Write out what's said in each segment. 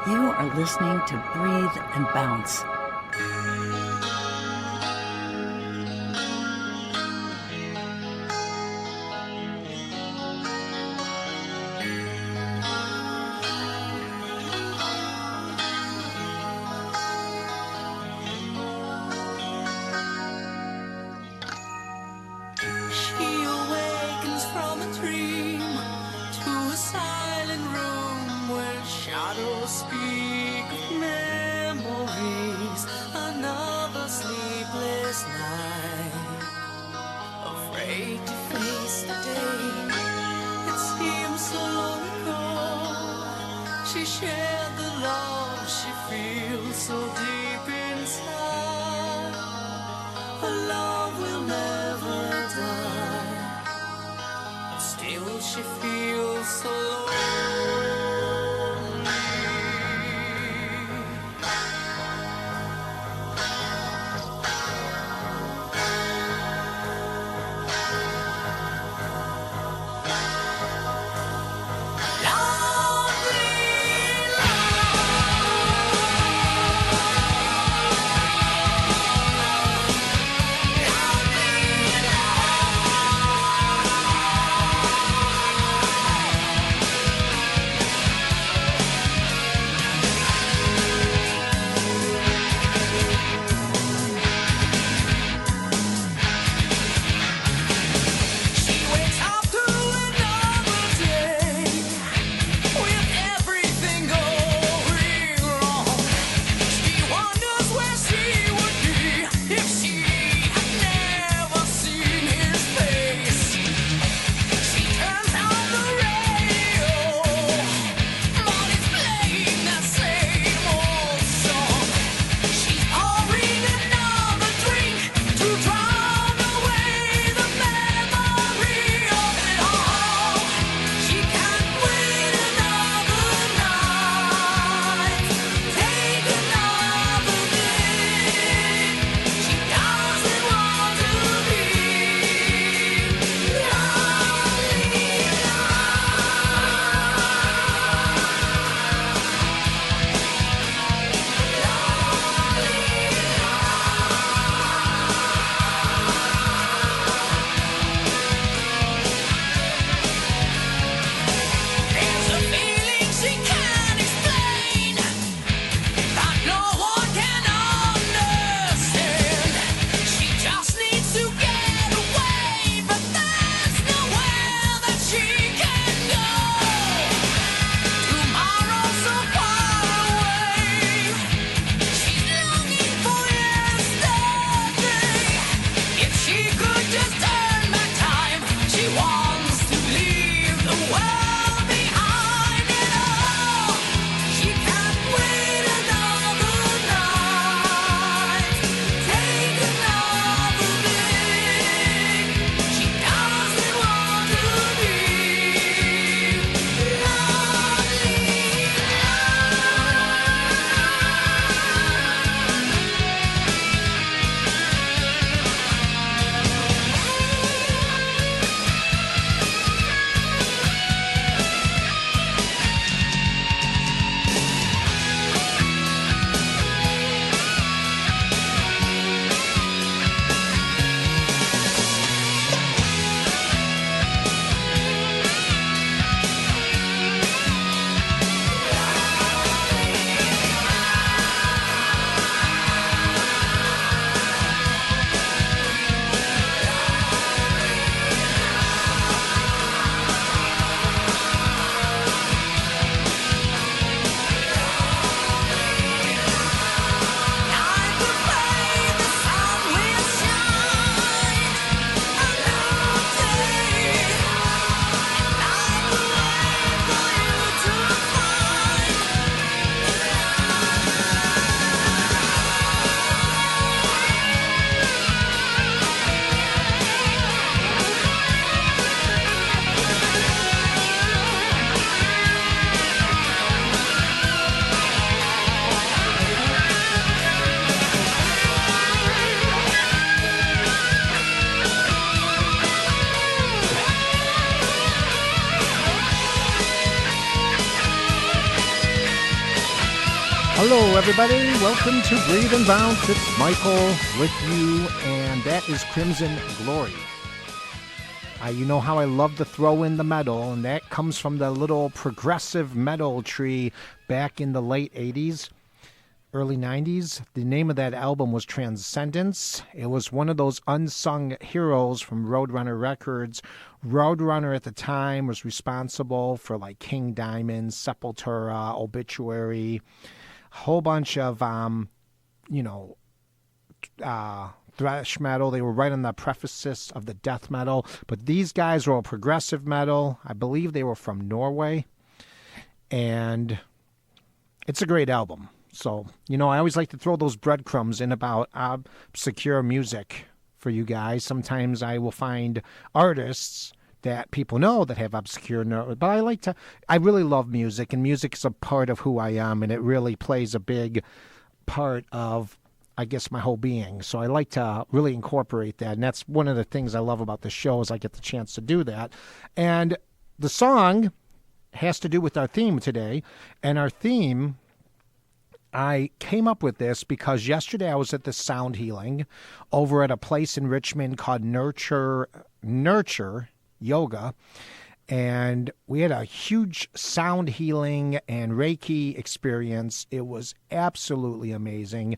You are listening to Breathe and Bounce. She awakens from a dream to a silent room where shadows speak of memories. Another sleepless night, afraid to face the day. It seems so long ago she shared the love she feels so deep inside. Her love will never die. Still she feels so lonely. Hello, everybody. Welcome to Breathe and Bounce. It's Michael with you, and that is Crimson Glory. You know how I love to throw in the metal, and that comes from the little progressive metal tree back in the late 80s, early 90s. The name of that album was Transcendence. It was one of those unsung heroes from Roadrunner Records. Roadrunner at the time was responsible for like King Diamond, Sepultura, Obituary, a whole bunch of, thrash metal. They were right on the prefaces of the death metal. But these guys were all progressive metal. I believe they were from Norway. And it's a great album. So, I always like to throw those breadcrumbs in about obscure music for you guys. Sometimes I will find artists that people know that have obscure, but I really love music, and music is a part of who I am, and it really plays a big part of, I guess, my whole being. So I like to really incorporate that, and that's one of the things I love about the show is I get the chance to do that. And the song has to do with our theme today, and our theme, I came up with this because yesterday I was at the sound healing over at a place in Richmond called Nurture Yoga, and we had a huge sound healing and Reiki experience. It was absolutely amazing.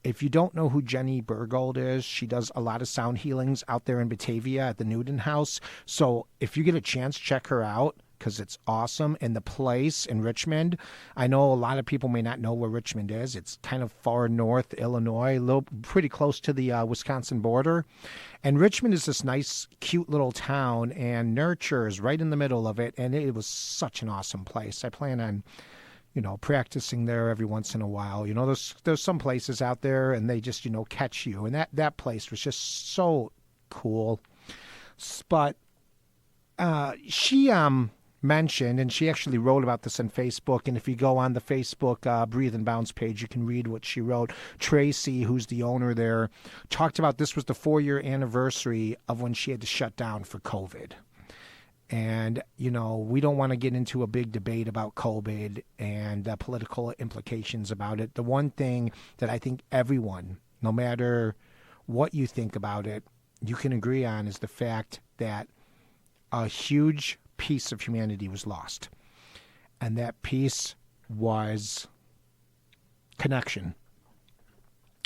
If you don't know who Jenny Burgold is, she does a lot of sound healings out there in Batavia at the Newton House. So if you get a chance, check her out because it's awesome. And the place in Richmond, I know a lot of people may not know where Richmond is. It's kind of far north Illinois, pretty close to the Wisconsin border. And Richmond is this nice, cute little town, and Nurture is right in the middle of it. And it was such an awesome place. I plan on practicing there every once in a while. There's some places out there and they just, catch you. And that place was just so cool. But she mentioned, and she actually wrote about this on Facebook, and if you go on the Facebook Breathe and Bounce page, you can read what she wrote. Tracy, who's the owner there, talked about this was the 4-year anniversary of when she had to shut down for COVID. And, we don't want to get into a big debate about COVID and the political implications about it. The one thing that I think everyone, no matter what you think about it, you can agree on is the fact that a huge piece of humanity was lost. And that piece was connection.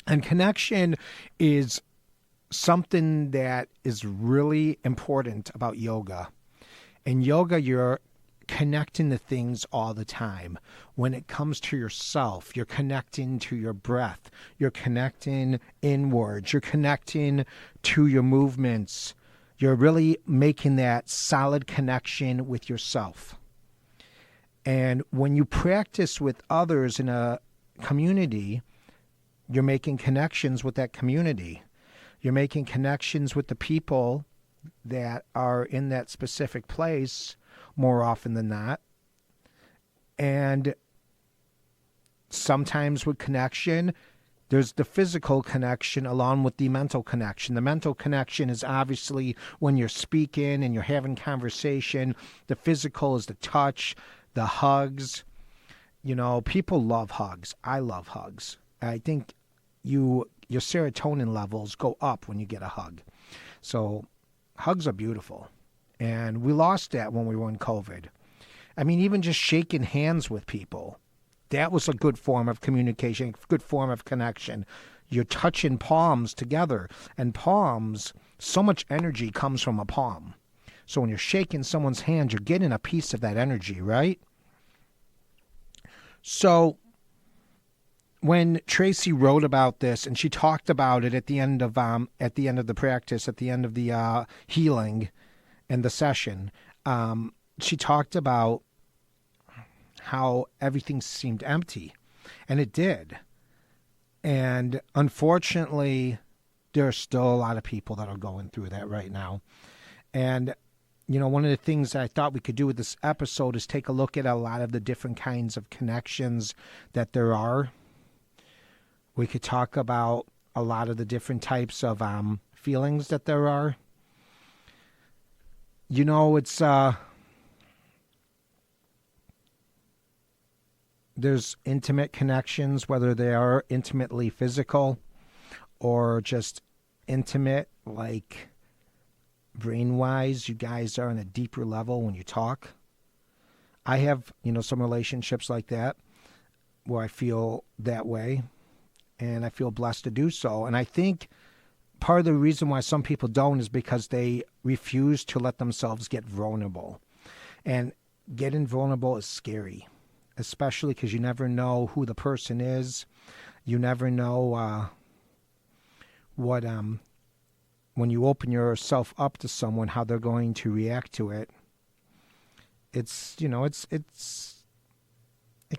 And connection is something that is really important about yoga. In yoga, you're connecting to things all the time. When it comes to yourself, you're connecting to your breath. You're connecting inwards. You're connecting to your movements. You're really making that solid connection with yourself. And when you practice with others in a community, you're making connections with that community. You're making connections with the people that are in that specific place more often than not. And sometimes with connection, there's the physical connection along with the mental connection. The mental connection is obviously when you're speaking and you're having conversation. The physical is the touch, the hugs. People love hugs. I love hugs. I think your serotonin levels go up when you get a hug. So hugs are beautiful. And we lost that when we were in COVID. I mean, even just shaking hands with people, that was a good form of communication, good form of connection. You're touching palms together. And palms, so much energy comes from a palm. So when you're shaking someone's hand, you're getting a piece of that energy, right? So when Tracy wrote about this, and she talked about it at the end of the practice, at the end of the healing and the session, she talked about how everything seemed empty, and it did. And unfortunately, there are still a lot of people that are going through that right now. And one of the things I thought we could do with this episode is take a look at a lot of the different kinds of connections that there are. We could talk about a lot of the different types of feelings that there are. There's intimate connections, whether they are intimately physical or just intimate, like brain-wise, you guys are on a deeper level when you talk. I have, some relationships like that where I feel that way, and I feel blessed to do so. And I think part of the reason why some people don't is because they refuse to let themselves get vulnerable. And getting vulnerable is scary, especially because you never know who the person is. You never know what when you open yourself up to someone, how they're going to react to it. It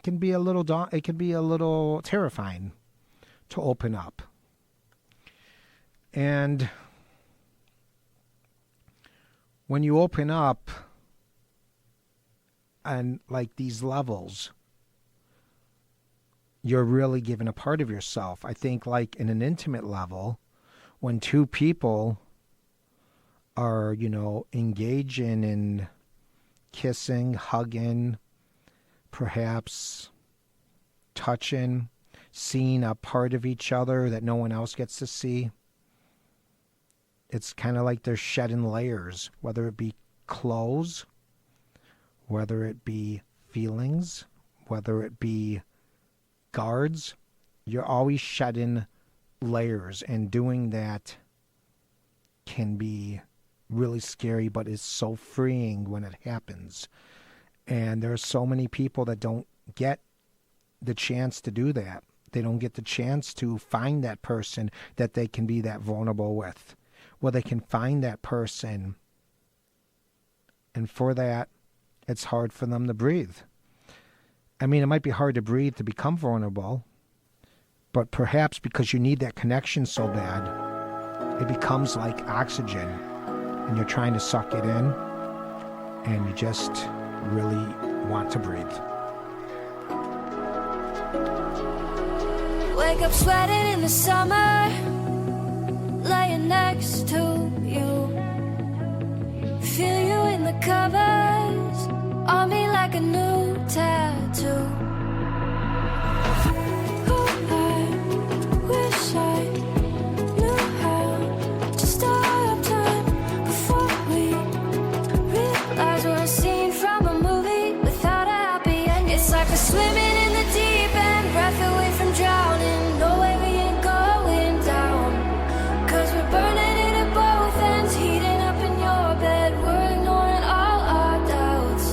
can be a little terrifying to open up. And when you open up on like these levels, you're really giving a part of yourself. I think like in an intimate level, when two people are, engaging in kissing, hugging, perhaps touching, seeing a part of each other that no one else gets to see, it's kind of like they're shedding layers, whether it be clothes, whether it be feelings, whether it be guards. You're always shedding layers, and doing that can be really scary, but it's so freeing when it happens. And there are so many people that don't get the chance to do that. They don't get the chance to find that person that they can be that vulnerable with. Well, they can find that person, and for that, it's hard for them to breathe. I mean, it might be hard to breathe to become vulnerable, but perhaps because you need that connection so bad, it becomes like oxygen, and you're trying to suck it in, and you just really want to breathe. Wake up sweating in the summer, laying next to you. Feel you in the covers, on me like a new tattoo. Oh, I wish I knew how to stop time before we realize we're a scene from a movie without a happy end. It's like we're swimming in the deep end, breath away from drowning. No way we ain't going down, 'cause we're burning it at both ends, heating up in your bed. We're ignoring all our doubts.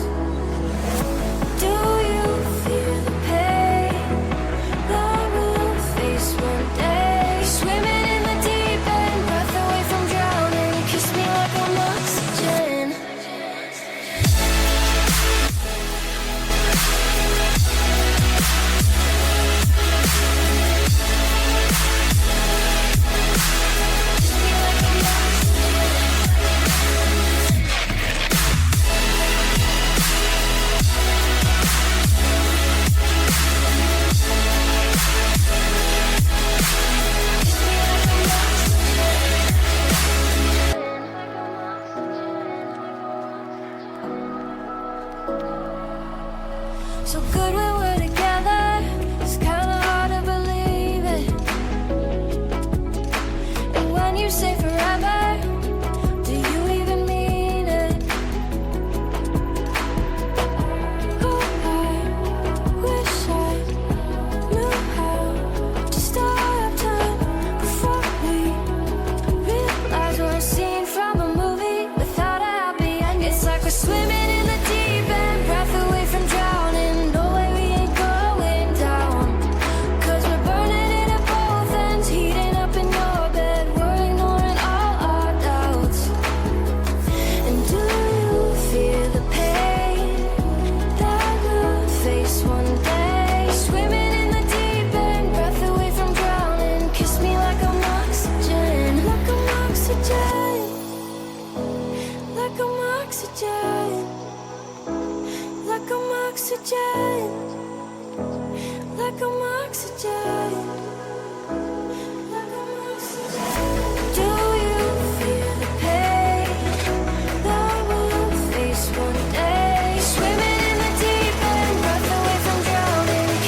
Do you feel the pain that we'll face one day? Swimming in the deep end, breath away from drowning. Kiss me like I'm oxygen. So good when we're together, it's kinda hard to believe it. And when you say forever, do you even mean it? Oh, I wish I knew how to stop time before we realize we're a scene from a movie without a happy end. It's like we're swimming in the deep end, breath away from drowning. No way we ain't going down, 'cause we're burning it at both ends, heating up in your bed. We're ignoring all our doubts. And do you feel the pain that we'll face one day? Swimming in the deep end, breath away from drowning. Kiss me like I'm oxygen, like I'm oxygen, like I'm oxygen, like I'm oxygen, like I'm oxygen, like I'm oxygen. Do you feel the pain that we'll face one day? Swimming in the deep end, breath away from drowning.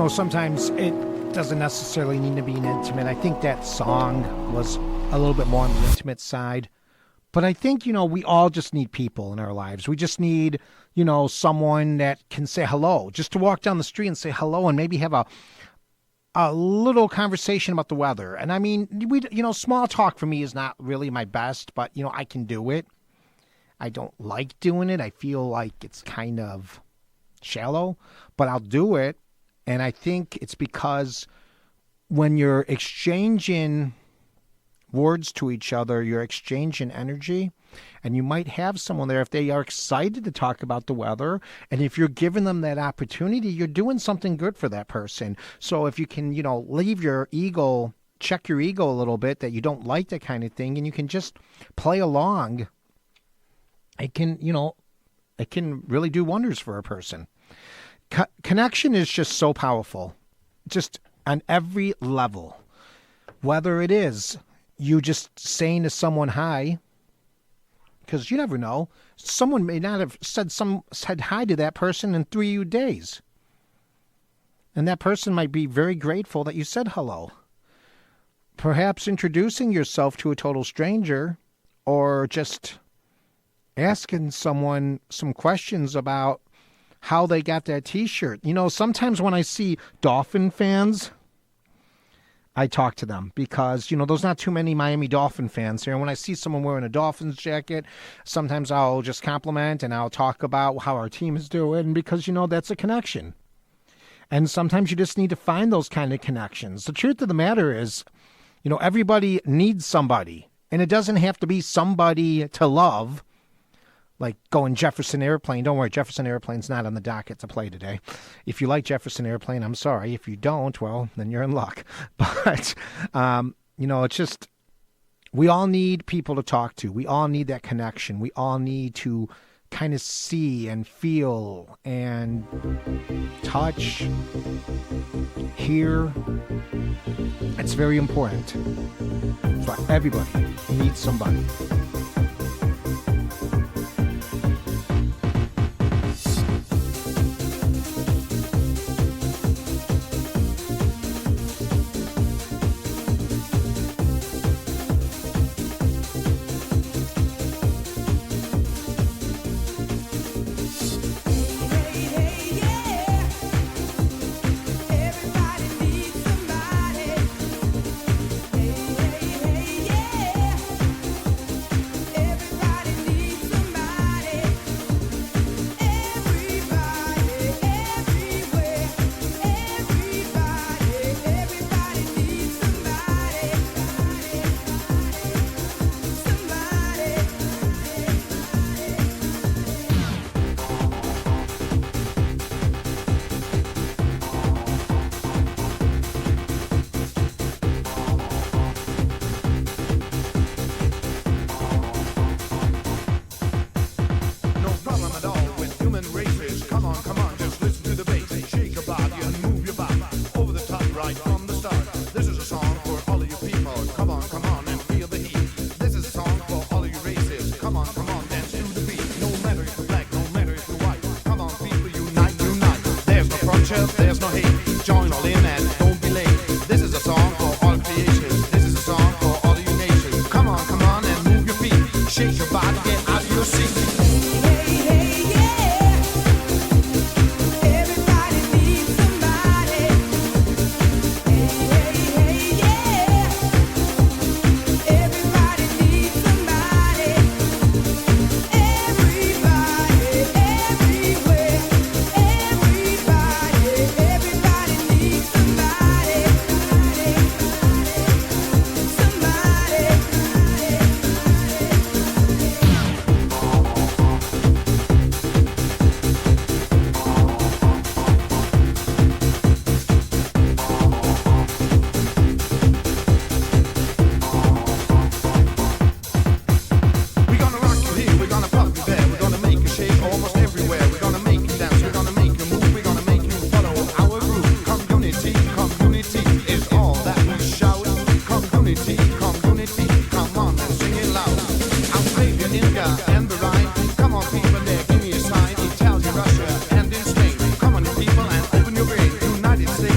sometimes it doesn't necessarily need to be an intimate. I think that song was a little bit more on the intimate side. But I think, we all just need people in our lives. We just need, someone that can say hello, just to walk down the street and say hello and maybe have a little conversation about the weather. And I mean, small talk for me is not really my best, but, I can do it. I don't like doing it. I feel like it's kind of shallow, but I'll do it. And I think it's because when you're exchanging words to each other, you're exchanging energy, and you might have someone there if they are excited to talk about the weather, and if you're giving them that opportunity, you're doing something good for that person. So if you can, leave your ego, check your ego a little bit that you don't like that kind of thing, and you can just play along, it can really do wonders for a person. Connection is just so powerful, just on every level, whether it is you just saying to someone hi, because you never know. Someone may not have said hi to that person in 3 days. And that person might be very grateful that you said hello. Perhaps introducing yourself to a total stranger, or just asking someone some questions about how they got that t-shirt. Sometimes when I see Dolphin fans, I talk to them because, there's not too many Miami Dolphin fans here. And when I see someone wearing a Dolphins jacket, sometimes I'll just compliment and I'll talk about how our team is doing because, that's a connection. And sometimes you just need to find those kind of connections. The truth of the matter is, everybody needs somebody. And it doesn't have to be somebody to love, like going Jefferson Airplane. Don't worry, Jefferson Airplane's not on the docket to play today. If you like Jefferson Airplane, I'm sorry. If you don't, well, then you're in luck. But, it's just, we all need people to talk to. We all need that connection. We all need to kind of see and feel and touch, hear. It's very important. So everybody needs somebody. There's no hate. Join all in and don't be late. This is a song for all creations. This is a song for all of you nations. Come on and move your feet. Shake your body, get out of your seat. United States.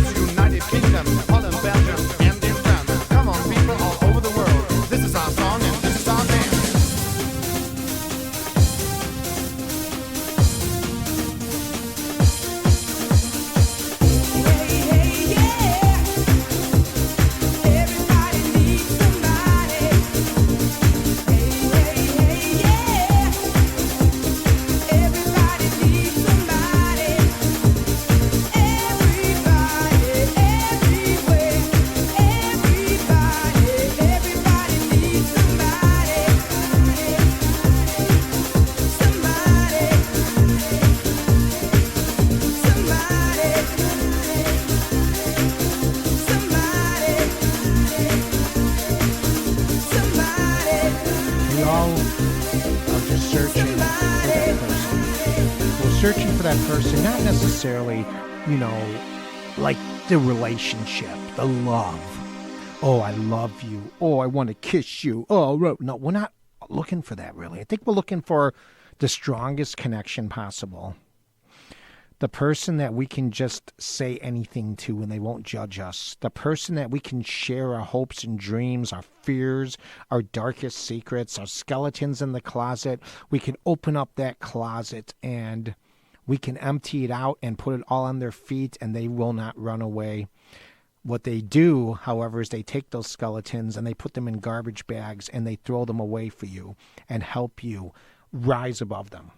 We all are just searching for that person. We're searching for that person, not necessarily, like the relationship, the love. Oh, I love you. Oh, I want to kiss you. Oh, no, we're not looking for that, really. I think we're looking for the strongest connection possible. The person that we can just say anything to and they won't judge us. The person that we can share our hopes and dreams, our fears, our darkest secrets, our skeletons in the closet. We can open up that closet and we can empty it out and put it all on their feet and they will not run away. What they do, however, is they take those skeletons and they put them in garbage bags and they throw them away for you and help you rise above them.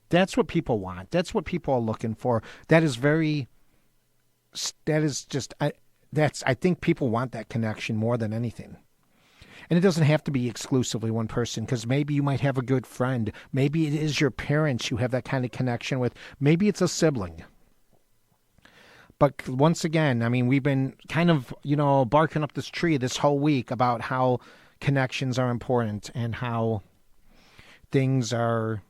That's what people want. That's what people are looking for. I think people want that connection more than anything. And it doesn't have to be exclusively one person, because maybe you might have a good friend. Maybe it is your parents you have that kind of connection with. Maybe it's a sibling. But once again, I mean, we've been kind of, barking up this tree this whole week about how connections are important and how things are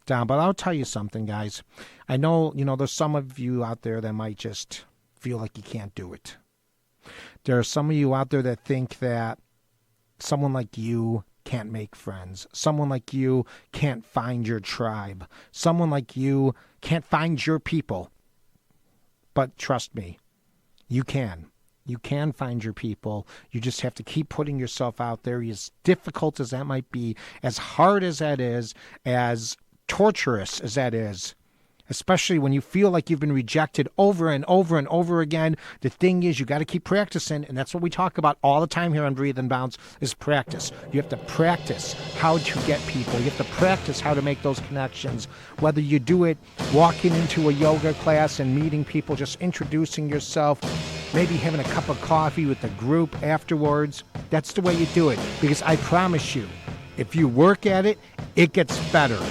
down. But I'll tell you something, guys. I know, there's some of you out there that might just feel like you can't do it. There are some of you out there that think that someone like you can't make friends. Someone like you can't find your tribe. Someone like you can't find your people. But trust me, you can. You can find your people. You just have to keep putting yourself out there, as difficult as that might be, as hard as that is, as torturous as that is, especially when you feel like you've been rejected over and over and over again. The thing is, you got to keep practicing, and that's what we talk about all the time here on Breathe and Bounce, is practice. You have to practice how to get people. You have to practice how to make those connections, whether you do it walking into a yoga class and meeting people, just introducing yourself, maybe having a cup of coffee with the group afterwards. That's the way you do it, because I promise you, if you work at it, it gets better.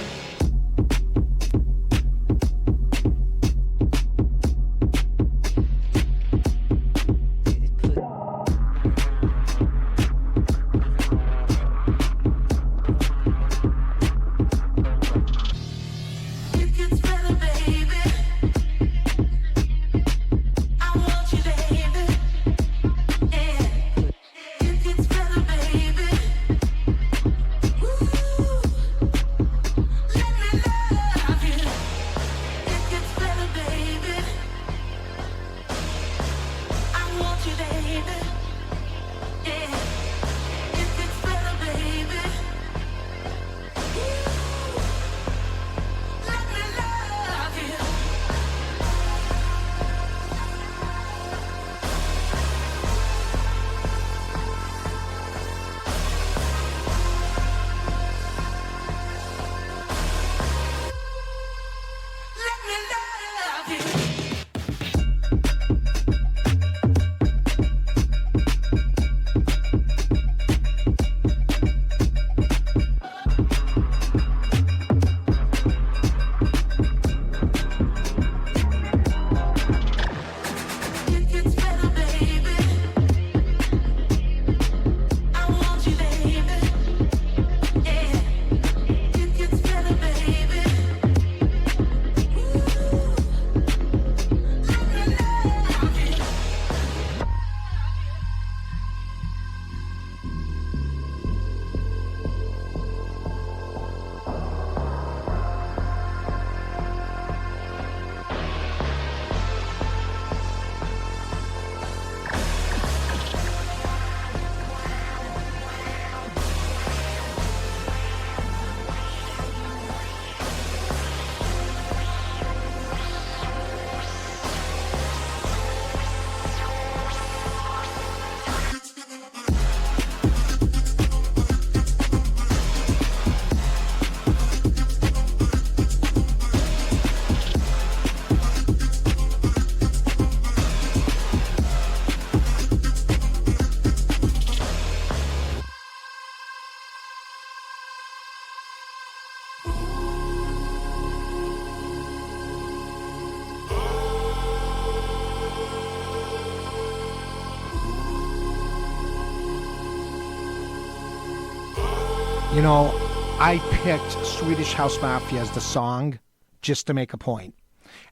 You know, I picked Swedish House Mafia as the song just to make a point.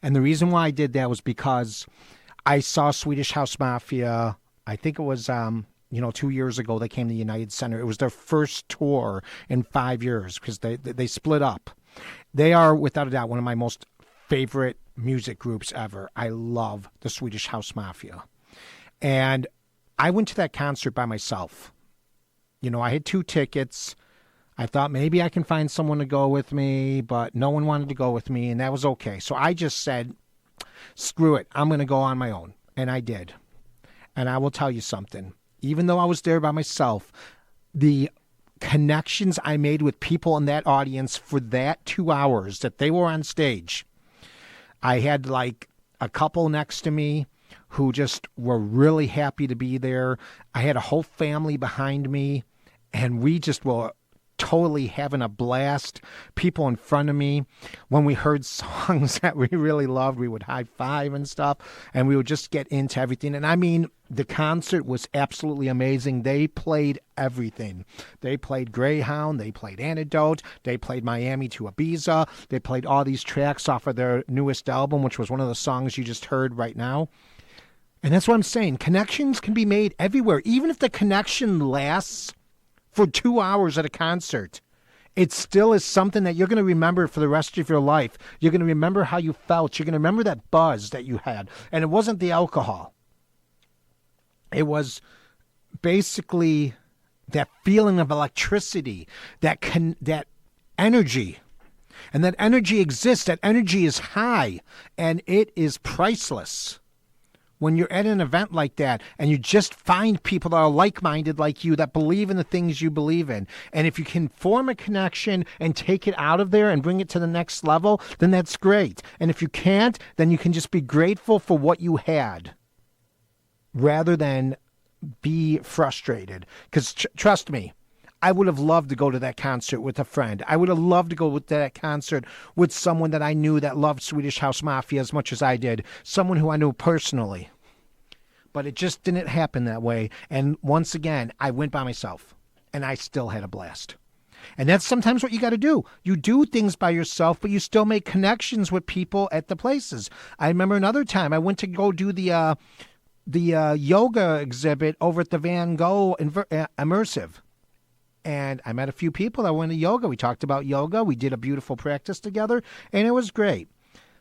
And the reason why I did that was because I saw Swedish House Mafia, I think it was, 2 years ago. They came to the United Center. It was their first tour in 5 years because they split up. They are, without a doubt, one of my most favorite music groups ever. I love the Swedish House Mafia. And I went to that concert by myself. You know, I had 2 tickets. I thought maybe I can find someone to go with me, but no one wanted to go with me, and that was okay. So I just said, screw it, I'm going to go on my own. And I did. And I will tell you something. Even though I was there by myself, the connections I made with people in that audience for that 2 hours that they were on stage, I had like a couple next to me who just were really happy to be there. I had a whole family behind me, and we just were totally having a blast. People in front of me, when we heard songs that we really loved, we would high five and stuff, and we would just get into everything. And I mean, the concert was absolutely amazing. They played everything. They played Greyhound, they played Antidote, they played Miami to Ibiza, they played all these tracks off of their newest album, which was one of the songs you just heard right now. And that's what I'm saying. Connections can be made everywhere, even if the connection lasts for 2 hours at a concert. It still is something that you're going to remember for the rest of your life. You're going to remember how you felt. You're going to remember that buzz that you had. And it wasn't the alcohol. It was basically that feeling of electricity, that energy. And that energy exists. That energy is high, and it is priceless. When you're at an event like that and you just find people that are like-minded like you, that believe in the things you believe in, and if you can form a connection and take it out of there and bring it to the next level, then that's great. And if you can't, then you can just be grateful for what you had rather than be frustrated. Because trust me, I would have loved to go to that concert with a friend. I would have loved to go to that concert with someone that I knew that loved Swedish House Mafia as much as I did, someone who I knew personally. But it just didn't happen that way. And once again, I went by myself, and I still had a blast. And that's sometimes what you got to do. You do things by yourself, but you still make connections with people at the places. I remember another time I went to go do the yoga exhibit over at the Van Gogh Immersive. And I met a few people that went to yoga. We talked about yoga. We did a beautiful practice together, and it was great.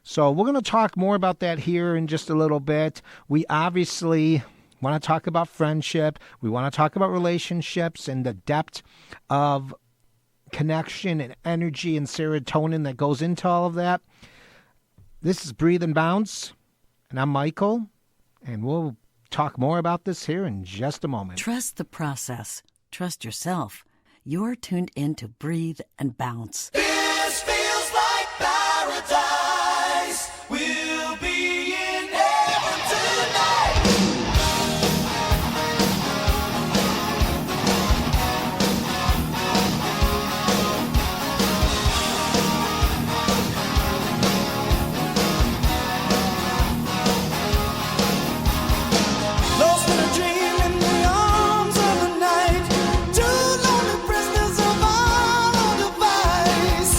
So we're going to talk more about that here in just a little bit. We obviously want to talk about friendship. We want to talk about relationships and the depth of connection and energy and serotonin that goes into all of that. This is Breathe and Bounce, and I'm Michael, and we'll talk more about this here in just a moment. Trust the process. Trust yourself. You're tuned in to Breathe and Bounce. This feels like paradise. We'll be in heaven tonight. Lost in a dream in the arms of the night. Two lonely prisoners of our own device.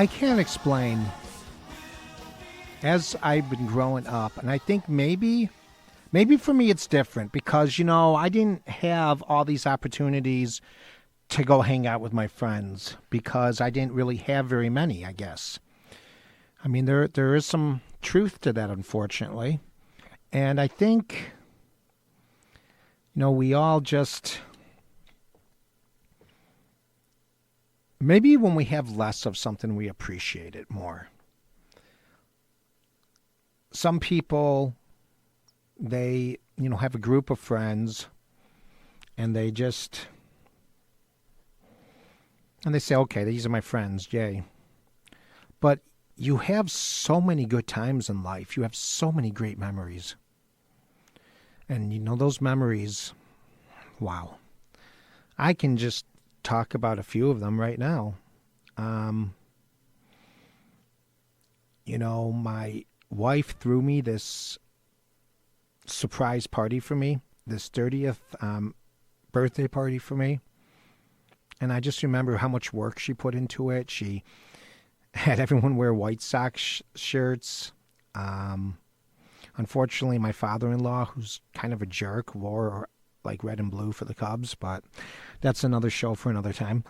I can't explain. As I've been growing up, and I think maybe for me it's different because, I didn't have all these opportunities to go hang out with my friends because I didn't really have very many, I guess. I mean, there is some truth to that, unfortunately. And I think, we all just, maybe when we have less of something, we appreciate it more. Some people, they, have a group of friends and they say, okay, these are my friends, yay. But you have so many good times in life. You have so many great memories. And, those memories, wow. I can just talk about a few of them right now. My wife threw me this surprise party for me, this 30th birthday party for me. And I just remember how much work she put into it. She had everyone wear White Sox shirts. Unfortunately, my father-in-law, who's kind of a jerk, wore like red and blue for the Cubs, but that's another show for another time.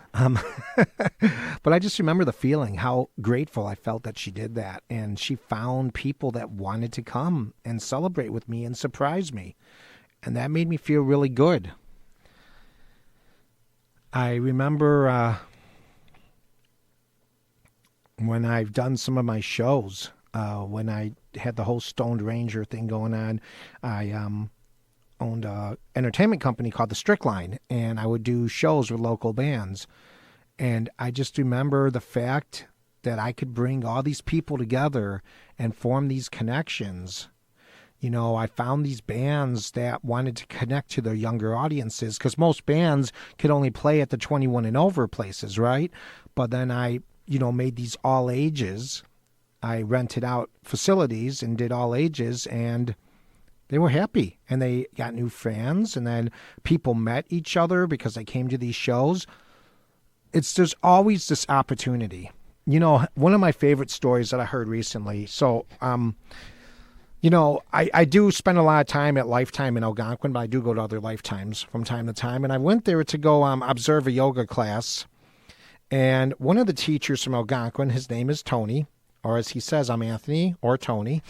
But I just remember the feeling, how grateful I felt that she did that. And she found people that wanted to come and celebrate with me and surprise me. And that made me feel really good. I remember when I've done some of my shows, when I had the whole Stoned Ranger thing going on, I owned an entertainment company called the Strickline, and I would do shows with local bands. And I just remember the fact that I could bring all these people together and form these connections. I found these bands that wanted to connect to their younger audiences because most bands could only play at the 21 and over places, right? But then I, made these all ages. I rented out facilities and did all ages, and they were happy. And they got new fans, and then people met each other because they came to these shows. There's always this opportunity. One of my favorite stories that I heard recently. So, I do spend a lot of time at Lifetime in Algonquin, but I do go to other Lifetimes from time to time. And I went there to go observe a yoga class. And one of the teachers from Algonquin, his name is Tony, or as he says, I'm Anthony or Tony.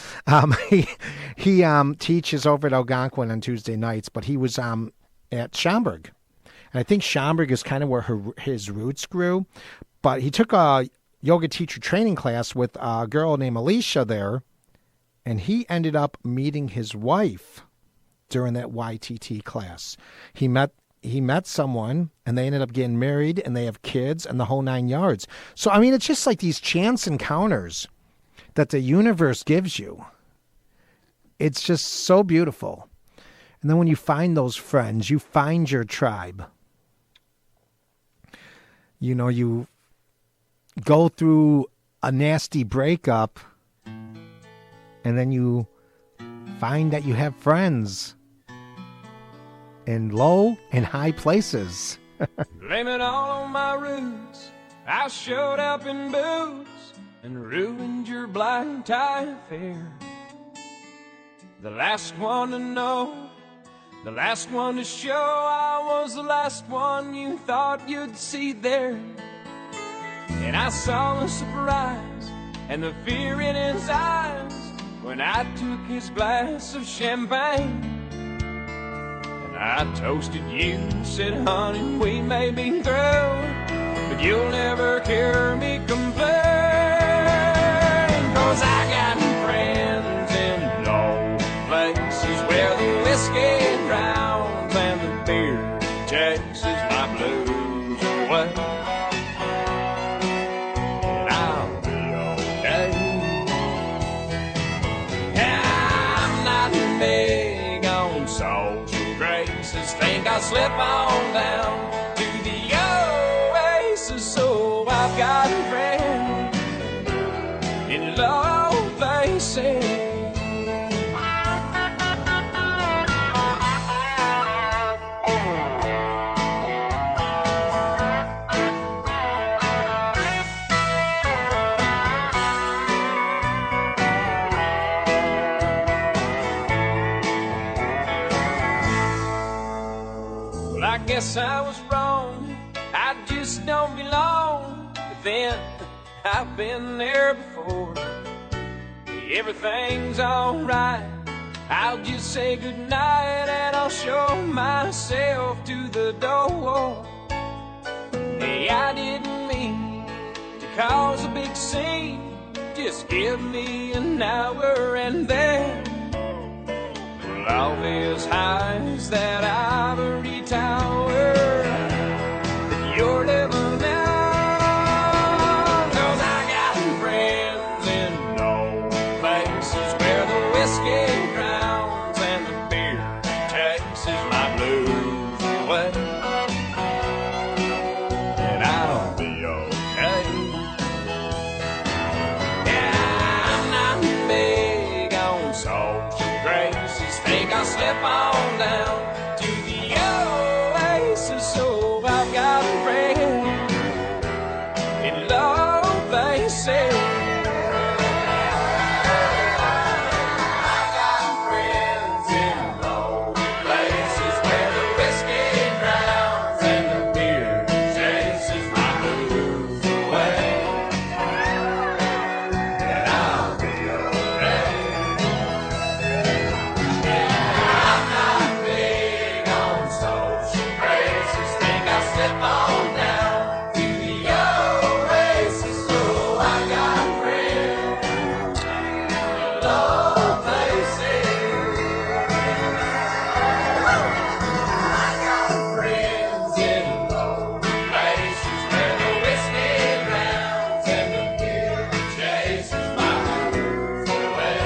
He teaches over at Algonquin on Tuesday nights, but he was at Schaumburg. And I think Schaumburg is kind of where his roots grew. But he took a yoga teacher training class with a girl named Alicia there. And he ended up meeting his wife during that YTT class. He met someone, and they ended up getting married, and they have kids, and the whole 9 yards. So, I mean, it's just like these chance encounters that the universe gives you. It's just so beautiful. And then when you find those friends, you find your tribe. You go through a nasty breakup, and then you find that you have friends in low and high places. Blame it all on my roots. I showed up in boots and ruined your black tie affair. The last one to know, the last one to show, I was the last one you thought you'd see there. And I saw the surprise and the fear in his eyes when I took his glass of champagne. And I toasted you and said, honey, we may be through, but you'll never hear me complain. 'Cause I got friends in low places where the whiskey drowns and the beer chases my blues away. And I'll be okay. I'm not big on social graces. Think I'll slip on down to the oasis. So I've got a friend in low places. guess I was wrong. I just don't belong. But then I've been there before. Everything's alright. I'll just say goodnight and I'll show myself to the door. Hey, I didn't mean to cause a big scene. Just give me an hour and then all this high as that ivory tower that you're living now. 'Cause I got friends in old places where the whiskey drowns and the beer chases my blues away. And I'll be okay. Yeah, I'm not big on salt and graces. Think I'll slip on down to the oasis. So I've got a friend in low places. I've got friends in low places where the whiskey drowns and the beer chases my blues away. And I'll be okay. I'm not big on social graces. Think I'll slip on down to the oasis. So I got friends in low places. I got friends in low places where the whiskey drowns and the beer chases my blues away.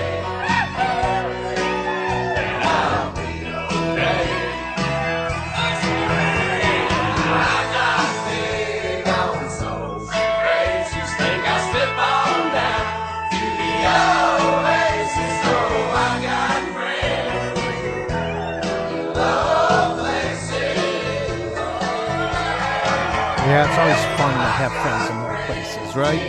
And I'll be okay. I'm not big on social graces. Think I'll slip on down to the oasis. So I got friends in low places. Yeah, it's always fun to have friends in low places, right?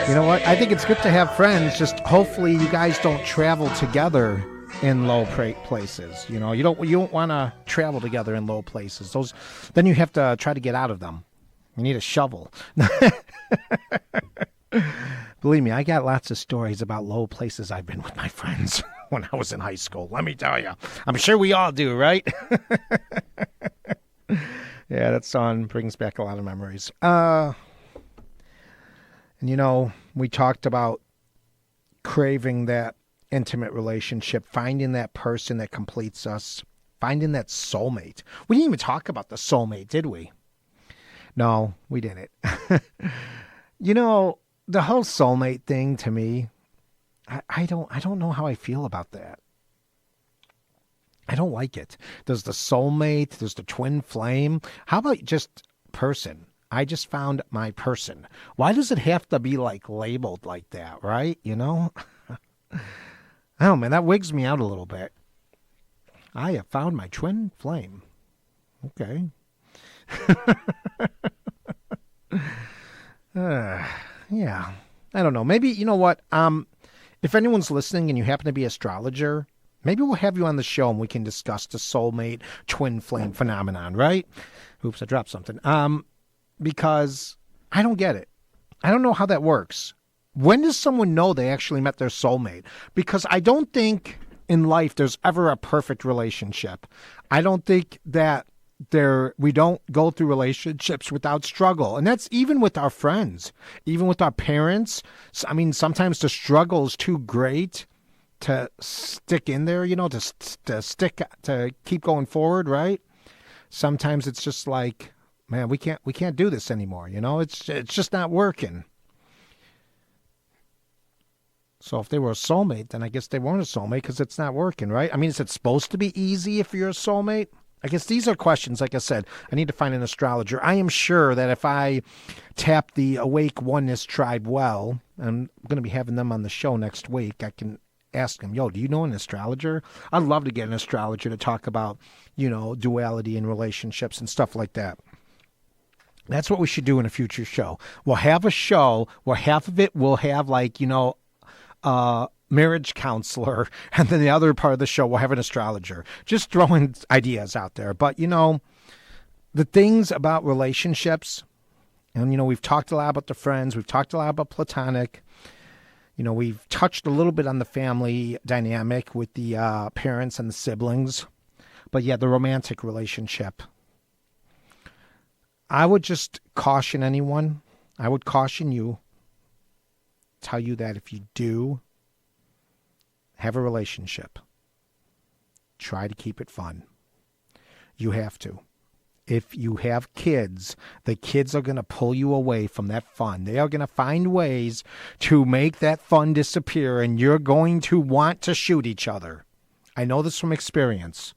You know what? I think it's good to have friends. Just hopefully you guys don't travel together in low places. You know, you don't want to travel together in low places. Then you have to try to get out of them. You need a shovel. Believe me, I got lots of stories about low places I've been with my friends when I was in high school. Let me tell you. I'm sure we all do, right? Yeah, that song brings back a lot of memories. And you know, we talked about craving that intimate relationship, finding that person that completes us, finding that soulmate. We didn't even talk about the soulmate, did we? No, we didn't. You know, the whole soulmate thing to me, I don't know how I feel about that. I don't like it. There's the soulmate, there's the twin flame. How about just person? I just found my person. Why does it have to be like labeled like that, right? You know? Oh man, that wigs me out a little bit. I have found my twin flame. Okay. Yeah. I don't know. Maybe, you know what? If anyone's listening and you happen to be an astrologer, maybe we'll have you on the show and we can discuss the soulmate twin flame phenomenon, right? Oops, I dropped something. Because I don't get it. I don't know how that works. When does someone know they actually met their soulmate? Because I don't think in life there's ever a perfect relationship. I don't think that we don't go through relationships without struggle. And that's even with our friends, even with our parents. I mean, sometimes the struggle is too great to stick in there, you know, to keep going forward, right? Sometimes it's just like, man, we can't do this anymore, you know? It's just not working. So if they were a soulmate, then I guess they weren't a soulmate because it's not working, right? I mean, is it supposed to be easy if you're a soulmate? I guess these are questions, like I said, I need to find an astrologer. I am sure that if I tap the Awake Oneness Tribe well, and I'm going to be having them on the show next week, I can ask them, yo, do you know an astrologer? I'd love to get an astrologer to talk about, you know, duality in relationships and stuff like that. That's what we should do in a future show. We'll have a show where half of it will have like, you know, marriage counselor, and then the other part of the show we'll have an astrologer. Just throwing ideas out there. But, the things about relationships, and, we've talked a lot about the friends. We've talked a lot about platonic. We've touched a little bit on the family dynamic with the parents and the siblings. But, yeah, the romantic relationship. I would just caution anyone. I would caution you. Tell you that if you do have a relationship, try to keep it fun. You have to. If you have kids, the kids are going to pull you away from that fun. They are going to find ways to make that fun disappear, and you're going to want to shoot each other. I know this from experience,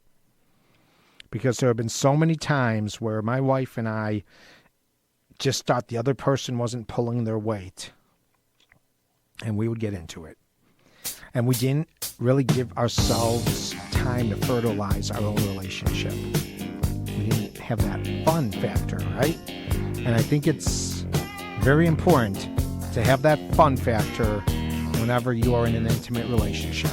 because there have been so many times where my wife and I just thought the other person wasn't pulling their weight, and we would get into it. And we didn't really give ourselves time to fertilize our own relationship. We didn't have that fun factor, right? And I think it's very important to have that fun factor whenever you are in an intimate relationship.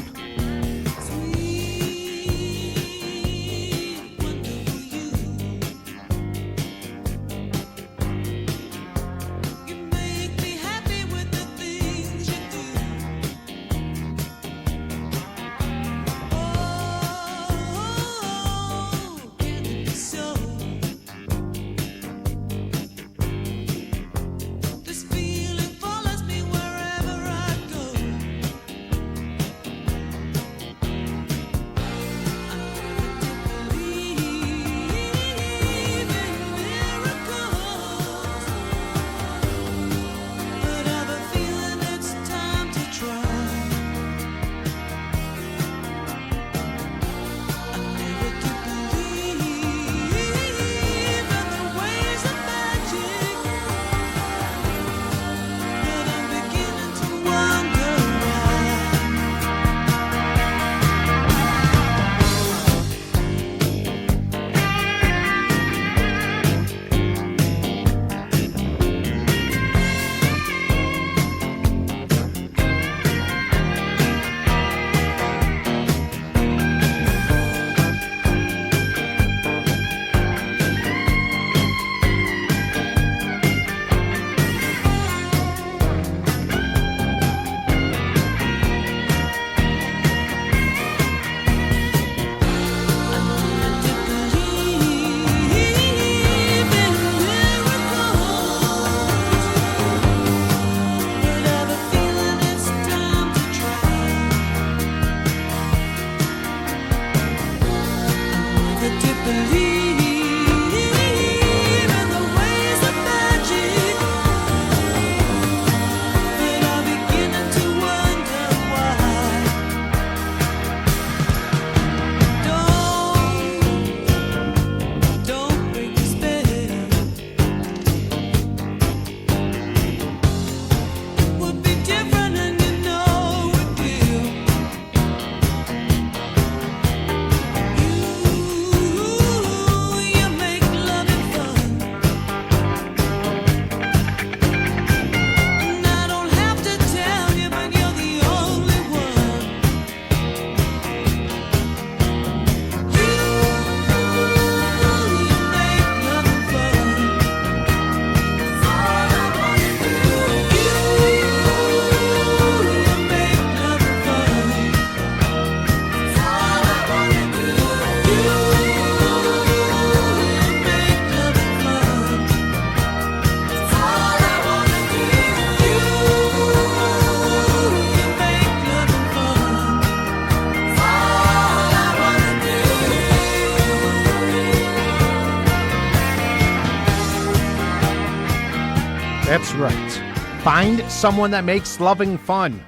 That's right. Find someone that makes loving fun.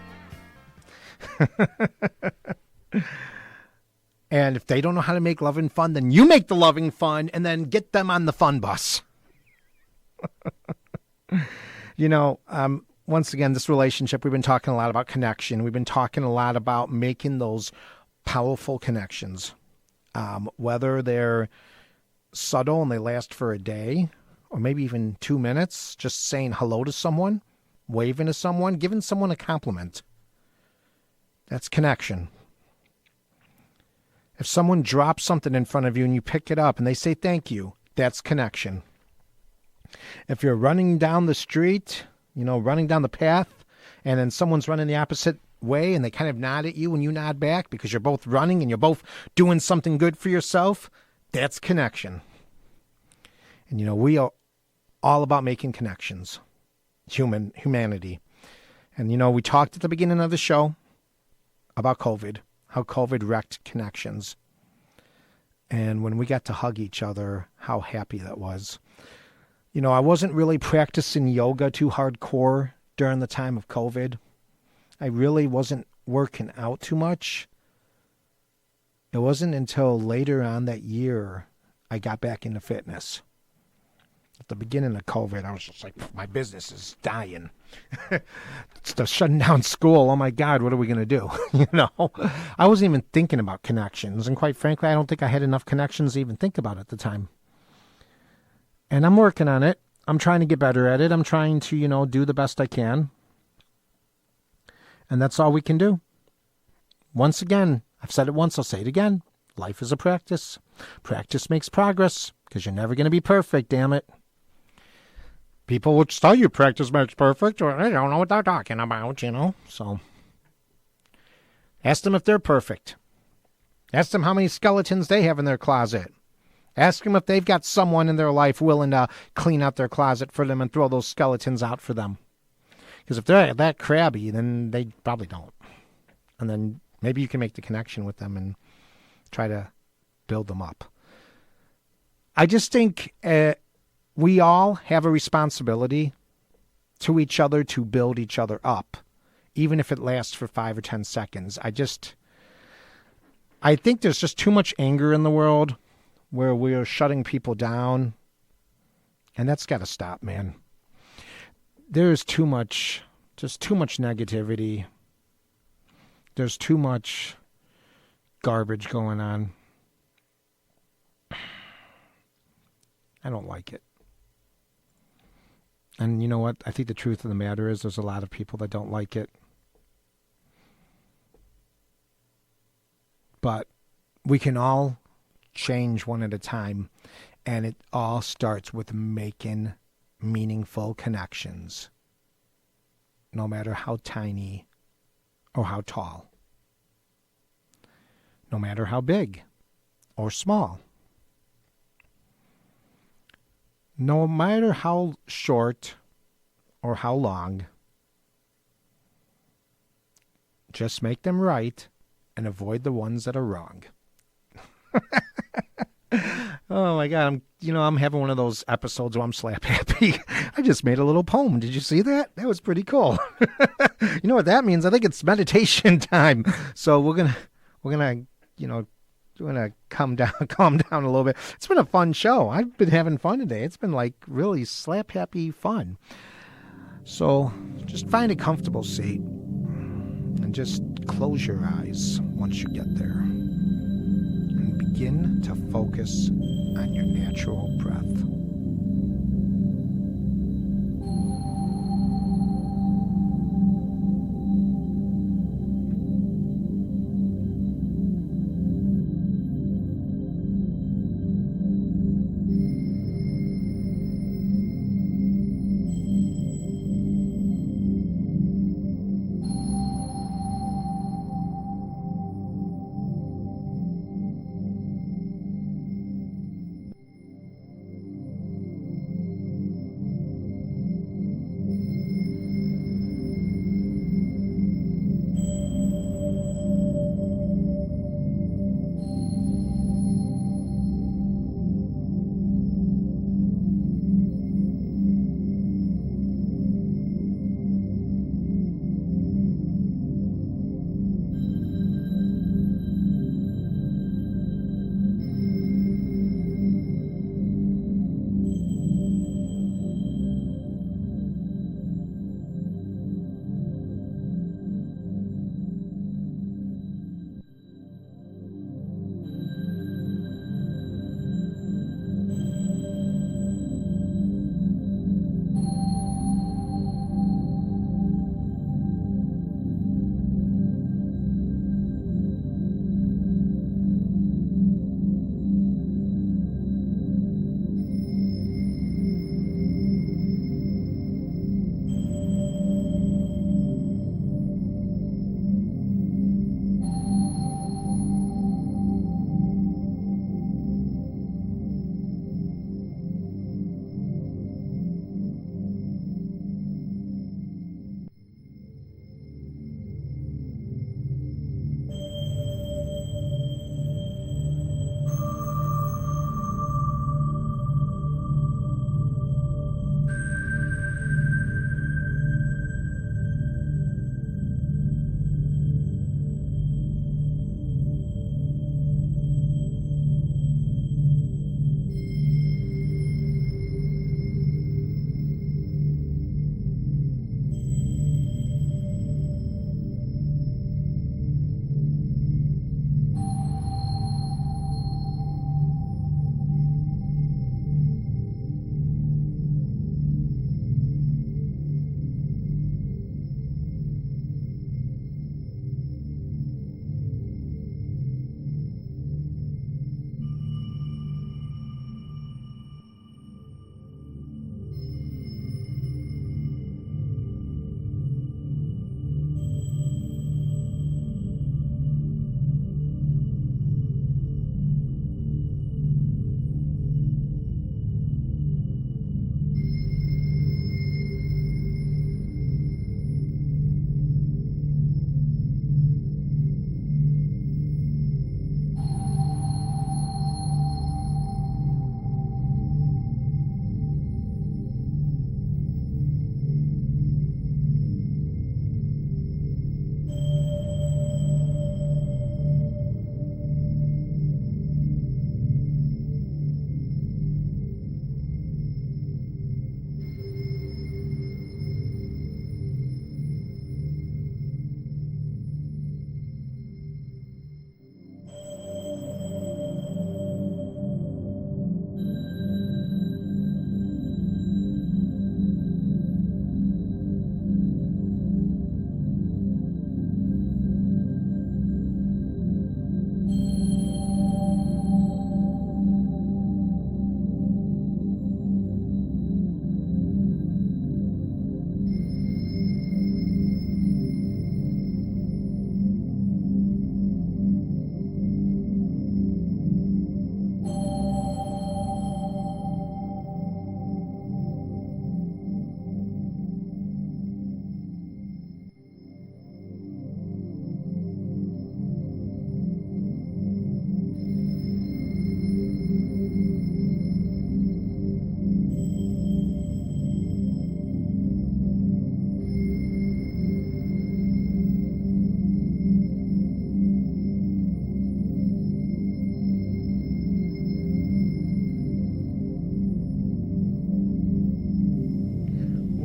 And if they don't know how to make loving fun, then you make the loving fun and then get them on the fun bus. Once again, this relationship, we've been talking a lot about connection. We've been talking a lot about making those powerful connections, whether they're subtle and they last for a day or maybe even 2 minutes, just saying hello to someone, waving to someone, giving someone a compliment. That's connection. If someone drops something in front of you and you pick it up and they say thank you, that's connection. If you're running down the street, running down the path, and then someone's running the opposite way and they kind of nod at you and you nod back because you're both running and you're both doing something good for yourself, that's connection. And we are all about making connections. Humanity. And we talked at the beginning of the show about COVID, how COVID wrecked connections. And when we got to hug each other, how happy that was. I wasn't really practicing yoga too hardcore during the time of COVID. I really wasn't working out too much. It wasn't until later on that year I got back into fitness. At the beginning of COVID, I was just like, my business is dying. It's shutting down school. Oh my God, what are we going to do? I wasn't even thinking about connections. And quite frankly, I don't think I had enough connections to even think about it at the time. And I'm working on it. I'm trying to get better at it. I'm trying to, do the best I can. And that's all we can do. Once again, I've said it once, I'll say it again. Life is a practice. Practice makes progress because you're never going to be perfect, damn it. People will tell you practice makes perfect, or they don't know what they're talking about, So ask them if they're perfect. Ask them how many skeletons they have in their closet. Ask them if they've got someone in their life willing to clean out their closet for them and throw those skeletons out for them. Because if they're that crabby, then they probably don't. And then maybe you can make the connection with them and try to build them up. I just think we all have a responsibility to each other to build each other up, even if it lasts for 5 or 10 seconds. I think there's just too much anger in the world where we're shutting people down, and that's got to stop, man. There's too much negativity. There's too much garbage going on. I don't like it. And you know what? I think the truth of the matter is there's a lot of people that don't like it. But we can all change one at a time. And it all starts with making meaningful connections. No matter how tiny or how tall. No matter how big or small. No matter how short or how long, just make them right and avoid the ones that are wrong. Oh my God, I'm having one of those episodes where I'm slap happy. I just made a little poem. Did you see that? That was pretty cool. You know what that means? I think it's meditation time. So we're gonna calm down a little bit. It's been a fun show. I've been having fun today. It's been like really slap happy fun. So just find a comfortable seat and just close your eyes once you get there and begin to focus on your natural breath.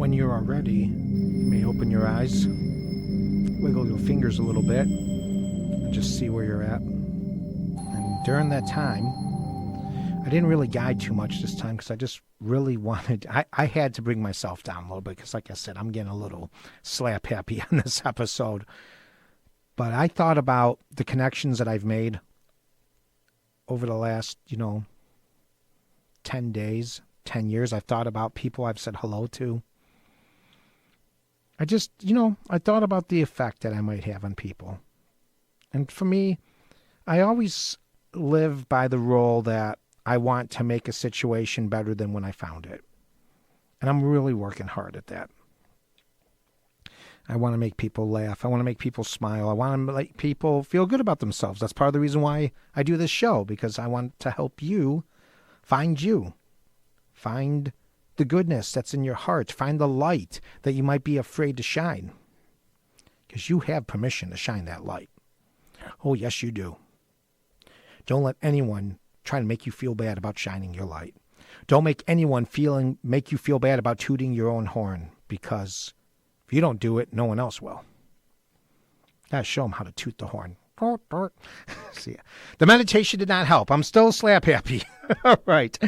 When you are ready, you may open your eyes, wiggle your fingers a little bit, and just see where you're at. And during that time, I didn't really guide too much this time because I just really wanted... I had to bring myself down a little bit because, like I said, I'm getting a little slap happy on this episode. But I thought about the connections that I've made over the last, 10 days, 10 years. I've thought about people I've said hello to. I just, I thought about the effect that I might have on people. And for me, I always live by the rule that I want to make a situation better than when I found it. And I'm really working hard at that. I want to make people laugh. I want to make people smile. I want to make people feel good about themselves. That's part of the reason why I do this show, because I want to help you. Find the goodness that's in your heart. Find the light that you might be afraid to shine. Because you have permission to shine that light. Oh, yes, you do. Don't let anyone try to make you feel bad about shining your light. Don't make anyone make you feel bad about tooting your own horn, because if you don't do it, no one else will. Gotta show them how to toot the horn. See, the meditation did not help. I'm still slap happy. All right.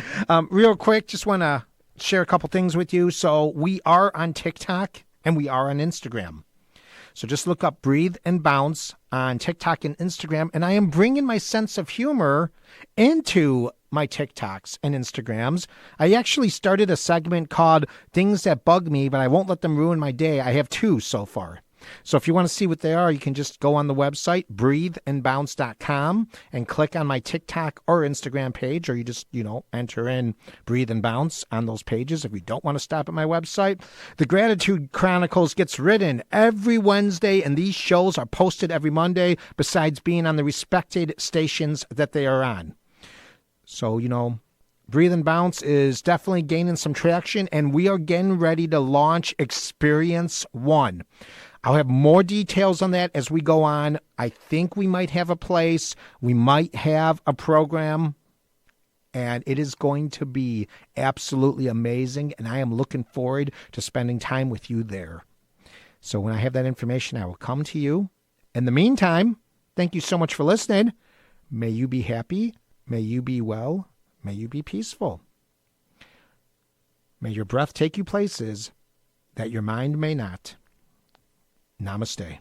Real quick, just want to share a couple things with you. So we are on TikTok and we are on Instagram. So just look up Breathe and Bounce on TikTok and Instagram. And I am bringing my sense of humor into my TikToks and Instagrams. I actually started a segment called Things That Bug Me, but I won't let them ruin my day. I have 2 so far. So if you want to see what they are, you can just go on the website, breatheandbounce.com, and click on my TikTok or Instagram page, or you just, enter in Breathe and Bounce on those pages if you don't want to stop at my website. The Gratitude Chronicles gets written every Wednesday, and these shows are posted every Monday, besides being on the respected stations that they are on. So, Breathe and Bounce is definitely gaining some traction, and we are getting ready to launch Experience 1. I'll have more details on that as we go on. I think we might have a place. We might have a program. And it is going to be absolutely amazing. And I am looking forward to spending time with you there. So when I have that information, I will come to you. In the meantime, thank you so much for listening. May you be happy. May you be well. May you be peaceful. May your breath take you places that your mind may not. Namaste.